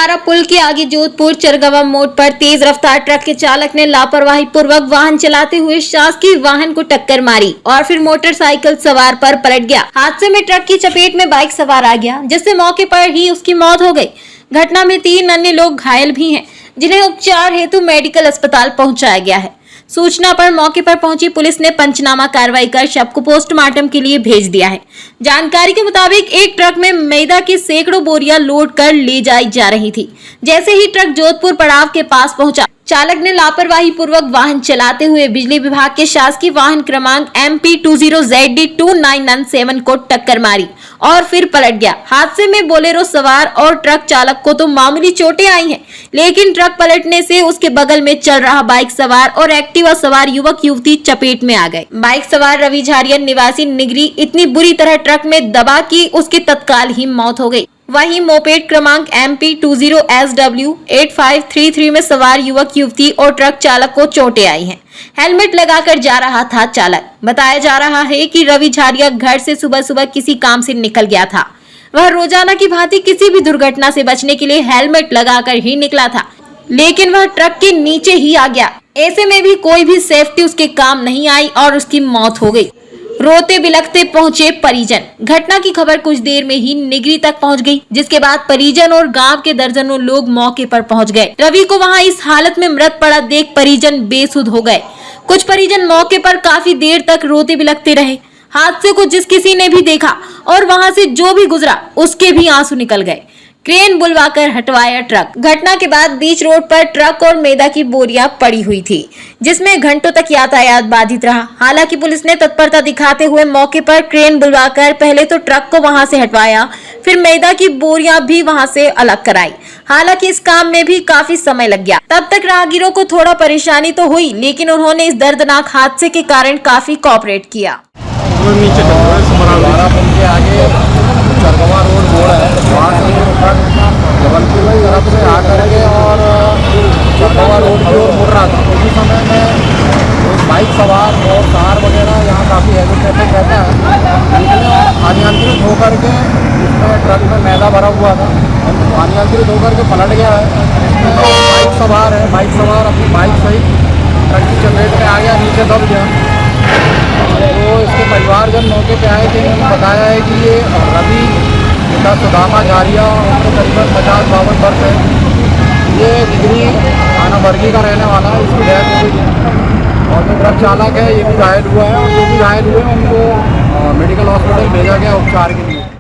बंजारा पुल के आगे जोधपुर चरगवा मोड़ पर तेज रफ्तार ट्रक के चालक ने लापरवाही पूर्वक वाहन चलाते हुए शासकीय वाहन को टक्कर मारी और फिर मोटरसाइकिल सवार पर पलट गया। हादसे में ट्रक की चपेट में बाइक सवार आ गया, जिससे मौके पर ही उसकी मौत हो गई। घटना में 3 अन्य लोग घायल भी हैं, जिन्हें उपचार हेतु मेडिकल अस्पताल पहुंचाया गया है। सूचना पर मौके पर पहुंची पुलिस ने पंचनामा कार्रवाई कर शव को पोस्टमार्टम के लिए भेज दिया है। जानकारी के मुताबिक एक ट्रक में मैदा की सैकड़ों बोरियां लोड कर ले जाई जा रही थी। जैसे ही ट्रक जोधपुर पड़ाव के पास पहुंचा, चालक ने लापरवाही पूर्वक वाहन चलाते हुए बिजली विभाग के शासकीय वाहन क्रमांक MP 20ZD2997 को टक्कर मारी और फिर पलट गया। हादसे में बोलेरो सवार और ट्रक चालक को तो मामूली चोटें आई हैं, लेकिन ट्रक पलटने से उसके बगल में चल रहा बाइक सवार और एक्टिवा सवार युवक युवती चपेट में आ गए। बाइक सवार रवि झारिया निवासी निगरी इतनी बुरी तरह ट्रक में दबा कि उसकी तत्काल ही मौत हो गई। वहीं मोपेड क्रमांक MP 20SW8533 में सवार युवक युवती और ट्रक चालक को चोटें आई हैं। हेलमेट लगाकर जा रहा था चालक। बताया जा रहा है कि रवि झारिया घर से सुबह सुबह किसी काम से निकल गया था। वह रोजाना की भांति किसी भी दुर्घटना से बचने के लिए हेलमेट लगाकर ही निकला था, लेकिन वह ट्रक के नीचे ही आ गया। ऐसे में भी कोई भी सेफ्टी उसके काम नहीं आई और उसकी मौत हो गई। रोते बिलखते पहुंचे परिजन। घटना की खबर कुछ देर में ही निगरी तक पहुंच गई, जिसके बाद परिजन और गांव के दर्जनों लोग मौके पर पहुंच गए। रवि को वहां इस हालत में मृत पड़ा देख परिजन बेसुध हो गए। कुछ परिजन मौके पर काफी देर तक रोते बिलखते रहे। हादसे को जिस किसी ने भी देखा और वहां से जो भी गुजरा, उसके भी आंसू निकल गए। क्रेन बुलवाकर हटवाया ट्रक। घटना के बाद बीच रोड पर ट्रक और मैदा की बोरियां पड़ी हुई थी, जिसमें घंटों तक यातायात बाधित रहा। हालांकि पुलिस ने तत्परता दिखाते हुए मौके पर क्रेन बुलवाकर पहले तो ट्रक को वहां से हटवाया, फिर मैदा की बोरियां भी वहां से अलग कराई। हालांकि इस काम में भी काफी समय लग गया। तब तक राहगीरों को थोड़ा परेशानी तो हुई, लेकिन उन्होंने इस दर्दनाक हादसे के कारण काफी कोऑपरेट किया। चरगवा रोड मोड़ है, वहाँ से जबलपुर की तरफ से आकर के और चरगवा रोड की ओर मुड़ रहा था। उसी समय में बाइक सवार और कार वगैरह यहाँ काफ़ी हैवी ट्रैफिक रहता है, इसलिए अनियंत्रित होकर के इसमें ट्रक में मैदा भरा हुआ था, अनियंत्रित होकर के पलट गया है। बाइक सवार अपनी बाइक सहित ट्रक की चपेट में आ गया, नीचे दब गया। तो इसके परिवारजन मौके पे आए थे, उन्होंने बताया है कि ये रवि पिता सुदामा झारिया, उनको करीबन 50-52 वर्ष है। ये निगरी थाना बरगी का रहने वाला है, इसकी डेथ हो गई है। और जो ट्रक चालक है ये भी घायल हुआ है, और जो भी घायल हुए हैं उनको मेडिकल हॉस्पिटल भेजा गया उपचार के लिए।